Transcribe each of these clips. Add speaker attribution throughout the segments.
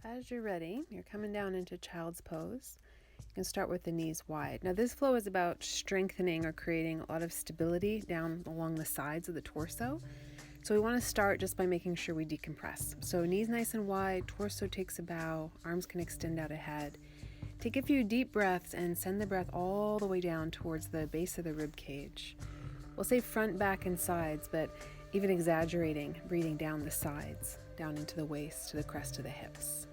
Speaker 1: As you're ready, you're coming down into child's pose. You can start with the knees wide. Now, this flow is about strengthening or creating a lot of stability down along the sides of the torso. So we want to start just by making sure we decompress. So knees nice and wide, torso takes a bow, arms can extend out ahead. Take a few deep breaths and send the breath all the way down towards the base of the rib cage. We'll say front, back, and sides, but even exaggerating, breathing down the sides, down into the waist, to the crest of the hips.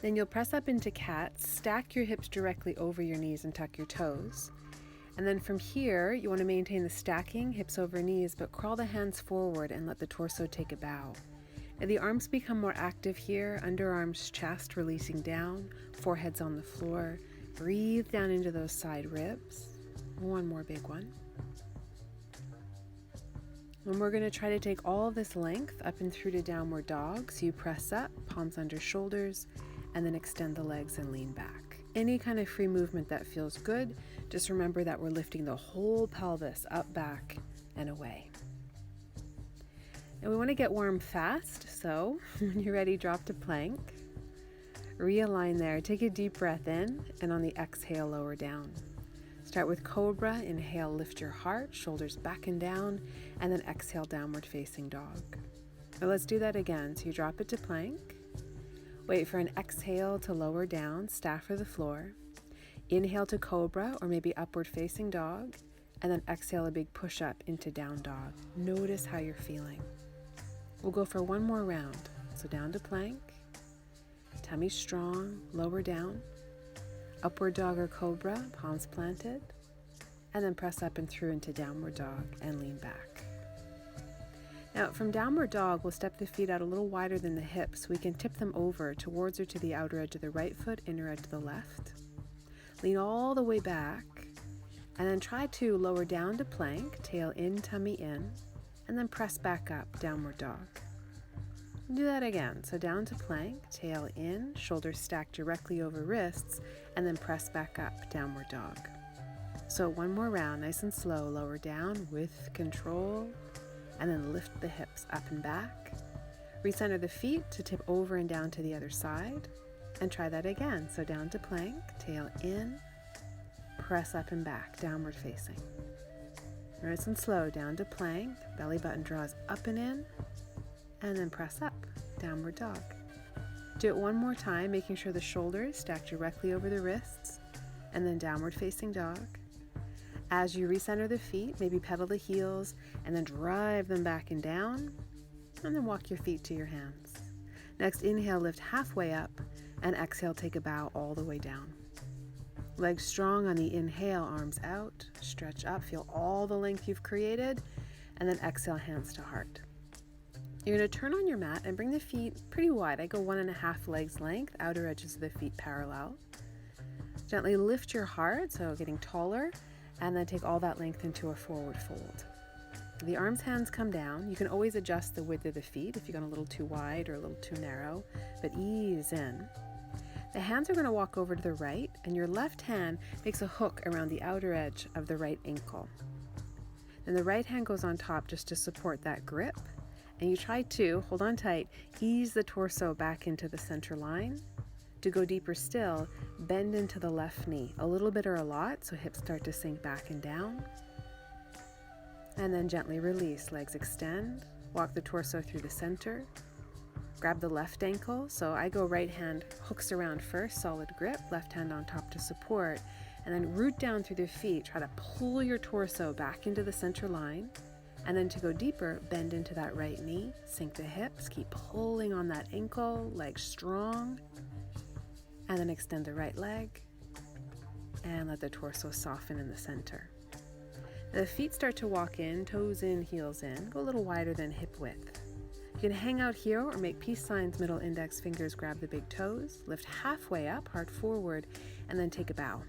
Speaker 1: Then you'll press up into cat, stack your hips directly over your knees and tuck your toes. And then from here, you want to maintain the stacking, hips over knees, but crawl the hands forward and let the torso take a bow. Now the arms become more active here, underarms, chest releasing down, forehead's on the floor. Breathe down into those side ribs. One more big one. And we're going to try to take all of this length up and through to downward dog. So you press up, palms under shoulders, and then extend the legs and lean back. Any kind of free movement that feels good, just remember that we're lifting the whole pelvis up, back, and away. And we want to get warm fast, so when you're ready, drop to plank. Realign there, take a deep breath in, and on the exhale, lower down. Start with cobra, inhale, lift your heart, shoulders back and down, and then exhale, downward facing dog. Now let's do that again. So you drop it to plank. Wait for an exhale to lower down, staff or the floor. Inhale to cobra or maybe upward facing dog, and then exhale a big push up into down dog. Notice how you're feeling. We'll go for one more round. So down to plank, tummy strong, lower down, upward dog or cobra, palms planted, and then press up and through into downward dog and lean back. Now from downward dog, we'll step the feet out a little wider than the hips. We can tip them over towards or to the outer edge of the right foot, inner edge of the left. Lean all the way back, and then try to lower down to plank, tail in, tummy in, and then press back up, downward dog. Do that again. So down to plank, tail in, shoulders stacked directly over wrists, and then press back up, downward dog. So one more round, nice and slow, lower down with control, and then lift the hips up and back. Recenter the feet to tip over and down to the other side, and try that again. So down to plank, tail in, press up and back, downward facing. Nice and slow, down to plank, belly button draws up and in, and then press up, downward dog. Do it one more time, making sure the shoulders stack directly over the wrists, and then downward facing dog. As you recenter the feet, maybe pedal the heels, and then drive them back and down, and then walk your feet to your hands. Next, inhale, lift halfway up, and exhale, take a bow all the way down. Legs strong on the inhale, arms out, stretch up, feel all the length you've created, and then exhale, hands to heart. You're going to turn on your mat and bring the feet pretty wide. I go 1.5 legs length, outer edges of the feet parallel. Gently lift your heart, so getting taller, and then take all that length into a forward fold. The arms, hands come down. You can always adjust the width of the feet if you've gone a little too wide or a little too narrow, but ease in. The hands are going to walk over to the right, and your left hand makes a hook around the outer edge of the right ankle. Then the right hand goes on top just to support that grip, and you try to, hold on tight, ease the torso back into the center line. To go deeper still, bend into the left knee, a little bit or a lot, so hips start to sink back and down. And then gently release, legs extend, walk the torso through the center. Grab the left ankle, so I go right hand hooks around first, solid grip, left hand on top to support, and then root down through the feet, try to pull your torso back into the center line. And then to go deeper, bend into that right knee, sink the hips, keep pulling on that ankle, legs strong. And then extend the right leg and let the torso soften in the center. The feet start to walk in, toes in, heels in. Go a little wider than hip width. You can hang out here or make peace signs, middle index fingers grab the big toes, lift halfway up, heart forward, and then take a bow.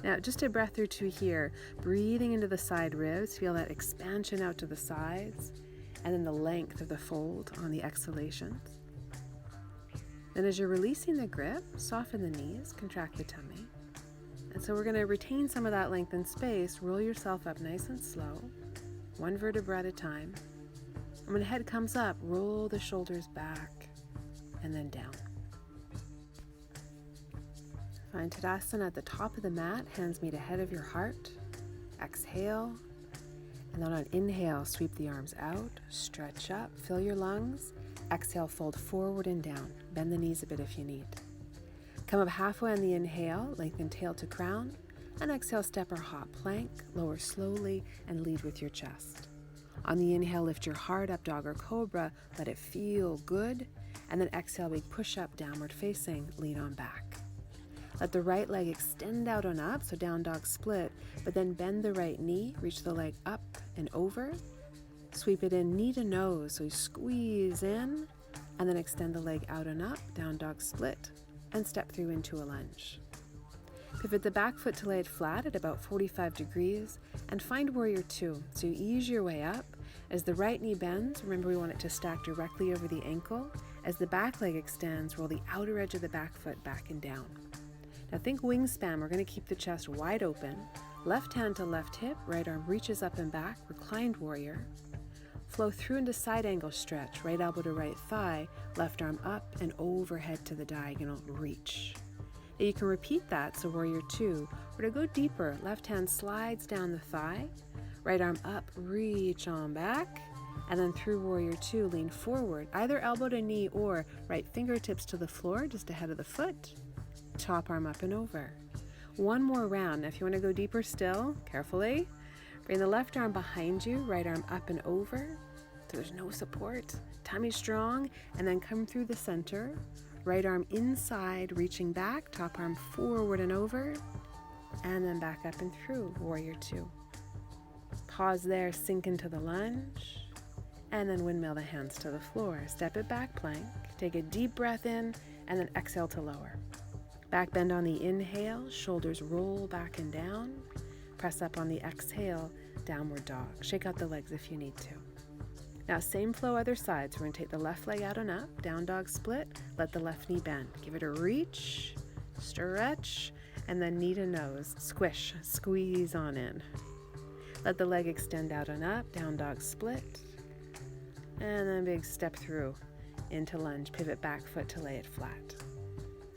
Speaker 1: Now just a breath or two here, breathing into the side ribs, feel that expansion out to the sides, and then the length of the fold on the exhalations. Then as you're releasing the grip, soften the knees, contract the tummy. And so we're going to retain some of that length and space, roll yourself up nice and slow, one vertebra at a time. And when the head comes up, roll the shoulders back. and then down. Find Tadasana at the top of the mat, hands meet ahead of your heart. Exhale, and then on inhale, sweep the arms out, stretch up, fill your lungs. Exhale, fold forward and down. Bend the knees a bit if you need. Come up halfway on the inhale, lengthen tail to crown, and exhale, step or hop, plank, lower slowly, and lead with your chest. On the inhale, lift your heart up, dog or cobra, let it feel good, and then exhale, big push up, downward facing, lean on back. Let the right leg extend out and up, so down dog split, but then bend the right knee, reach the leg up and over, sweep it in knee to nose, so you squeeze in, and then extend the leg out and up, down dog split, and step through into a lunge. Pivot the back foot to lay it flat at about 45 degrees, and find warrior two, so you ease your way up. As the right knee bends, remember we want it to stack directly over the ankle. As the back leg extends, roll the outer edge of the back foot back and down. Now think wingspan. We're going to keep the chest wide open. Left hand to left hip, right arm reaches up and back, reclined warrior. Flow through into side angle stretch, right elbow to right thigh, left arm up and overhead to the diagonal, reach. Now you can repeat that, so warrior two. We're to go deeper, left hand slides down the thigh, right arm up, reach on back, and then through warrior two, lean forward, either elbow to knee or right fingertips to the floor, just ahead of the foot. Top arm up and over. One more round. Now if you want to go deeper still, carefully, bring the left arm behind you, right arm up and over, so there's no support. Tummy strong, and then come through the center. Right arm inside, reaching back, top arm forward and over, and then back up and through, warrior two. Pause there, sink into the lunge, and then windmill the hands to the floor. Step it back, plank. Take a deep breath in, and then exhale to lower. Back bend on the inhale, shoulders roll back and down. Press up on the exhale, downward dog. Shake out the legs if you need to. Now same flow other side. So we're going to take the left leg out and up, down dog split, let the left knee bend. Give it a reach, stretch, and then knee to nose, squish, squeeze on in. Let the leg extend out and up, down dog split, and then big step through into lunge, pivot back foot to lay it flat.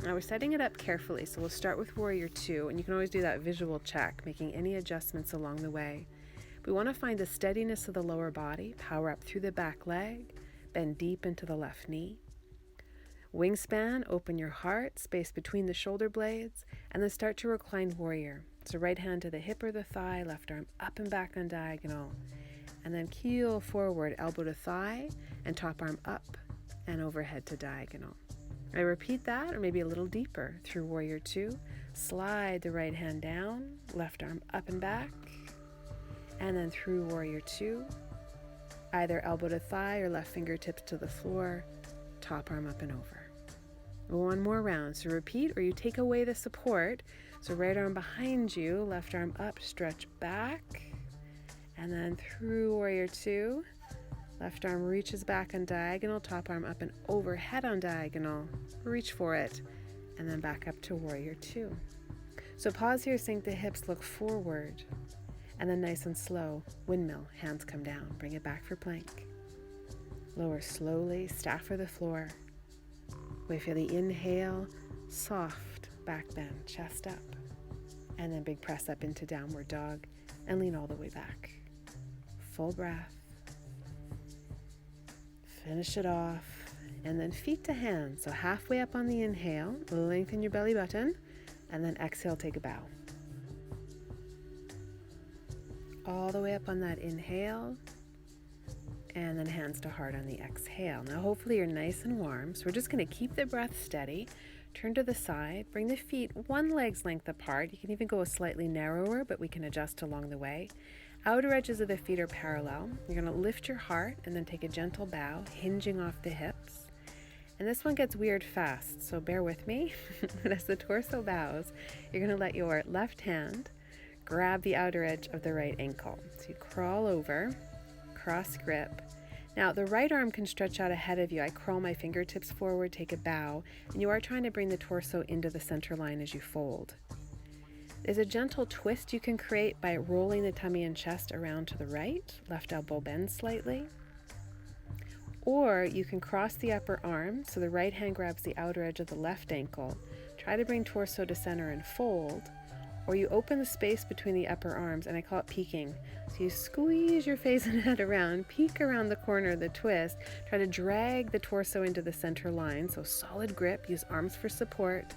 Speaker 1: Now we're setting it up carefully, so we'll start with warrior two, and you can always do that visual check, making any adjustments along the way. We want to find the steadiness of the lower body, power up through the back leg, bend deep into the left knee. Wingspan, open your heart, space between the shoulder blades, and then start to recline warrior. So right hand to the hip or the thigh, left arm up and back on diagonal, and then keel forward, elbow to thigh, and top arm up and overhead to diagonal. I repeat that, or maybe a little deeper, through warrior two. Slide the right hand down, left arm up and back, and then through warrior two, either elbow to thigh or left fingertips to the floor, top arm up and over. One more round, so repeat, or you take away the support, so right arm behind you, left arm up, stretch back, and then through warrior two, left arm reaches back on diagonal, top arm up and overhead on diagonal, reach for it, and then back up to warrior two. So pause here, sink the hips, look forward, and then nice and slow, windmill, hands come down, bring it back for plank. Lower slowly, staff for the floor. Wait for the inhale, soft back bend, chest up, and then big press up into downward dog, and lean all the way back. Full breath. Finish it off, and then feet to hands. So halfway up on the inhale, lengthen your belly button, and then exhale, take a bow. All the way up on that inhale, and then hands to heart on the exhale. Now hopefully you're nice and warm, so we're just going to keep the breath steady. Turn to the side, bring the feet one leg's length apart. You can even go slightly narrower, but we can adjust along the way. Outer edges of the feet are parallel. You're going to lift your heart and then take a gentle bow, hinging off the hips. And this one gets weird fast, so bear with me. But as the torso bows, you're going to let your left hand grab the outer edge of the right ankle. So you crawl over, cross grip. Now the right arm can stretch out ahead of you. I crawl my fingertips forward, take a bow, and you are trying to bring the torso into the center line as you fold. There's a gentle twist you can create by rolling the tummy and chest around to the right. Left elbow bends slightly. Or you can cross the upper arm, so the right hand grabs the outer edge of the left ankle. Try to bring torso to center and fold. Or you open the space between the upper arms, and I call it peeking. So you squeeze your face and head around, peek around the corner of the twist, try to drag the torso into the center line, so solid grip, use arms for support,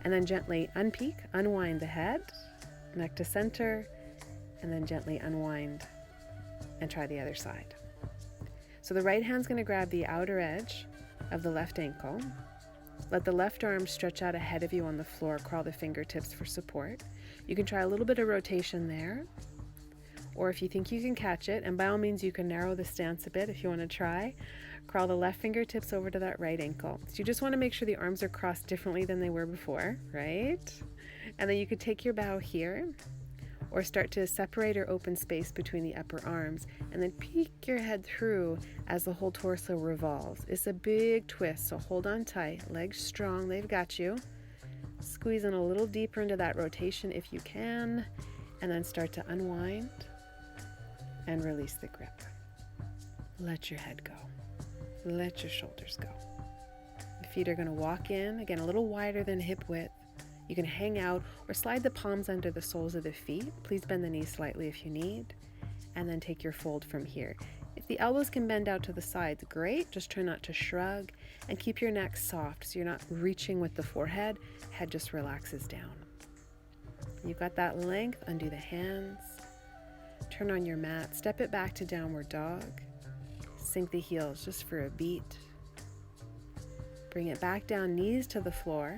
Speaker 1: and then gently unpeek, unwind the head, neck to center, and then gently unwind and try the other side. So the right hand's going to grab the outer edge of the left ankle. Let the left arm stretch out ahead of you on the floor, crawl the fingertips for support. You can try a little bit of rotation there, or if you think you can catch it, and by all means you can narrow the stance a bit if you want to try, crawl the left fingertips over to that right ankle. So you just want to make sure the arms are crossed differently than they were before, right? And then you could take your bow here, or start to separate or open space between the upper arms, and then peek your head through as the whole torso revolves. It's a big twist, so hold on tight, legs strong, they've got you. Squeeze in a little deeper into that rotation if you can, and then start to unwind and release the grip. Let your head go. Let your shoulders go. The feet are going to walk in, again, a little wider than hip width. You can hang out or slide the palms under the soles of the feet. Please bend the knees slightly if you need, and then take your fold from here. If the elbows can bend out to the sides, great. Just try not to shrug, and keep your neck soft so you're not reaching with the forehead. Head just relaxes down. You've got that length, undo the hands. Turn on your mat, step it back to downward dog. Sink the heels just for a beat. Bring it back down, knees to the floor.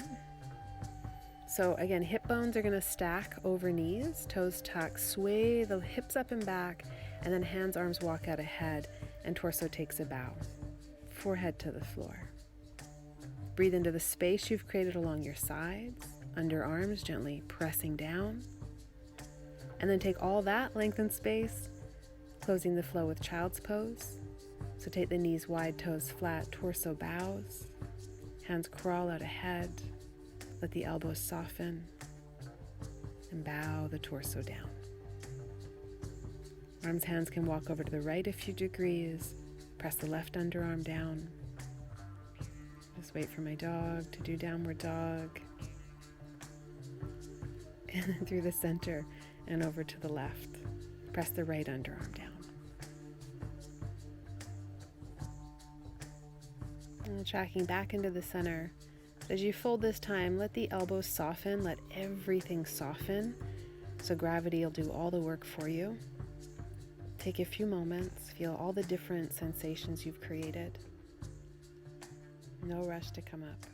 Speaker 1: So again, hip bones are going to stack over knees, toes tuck, sway the hips up and back, and then hands, arms walk out ahead, and torso takes a bow. Forehead to the floor. Breathe into the space you've created along your sides, underarms gently pressing down. And then take all that length and space, closing the flow with child's pose. So take the knees wide, toes flat, torso bows, hands crawl out ahead. Let the elbows soften and bow the torso down. Arms, hands can walk over to the right a few degrees. Press the left underarm down. Just wait for my dog to do downward dog. And then through the center and over to the left. Press the right underarm down. And tracking back into the center. As you fold this time, let the elbows soften, let everything soften, so gravity will do all the work for you. Take a few moments, feel all the different sensations you've created. No rush to come up.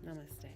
Speaker 1: Namaste.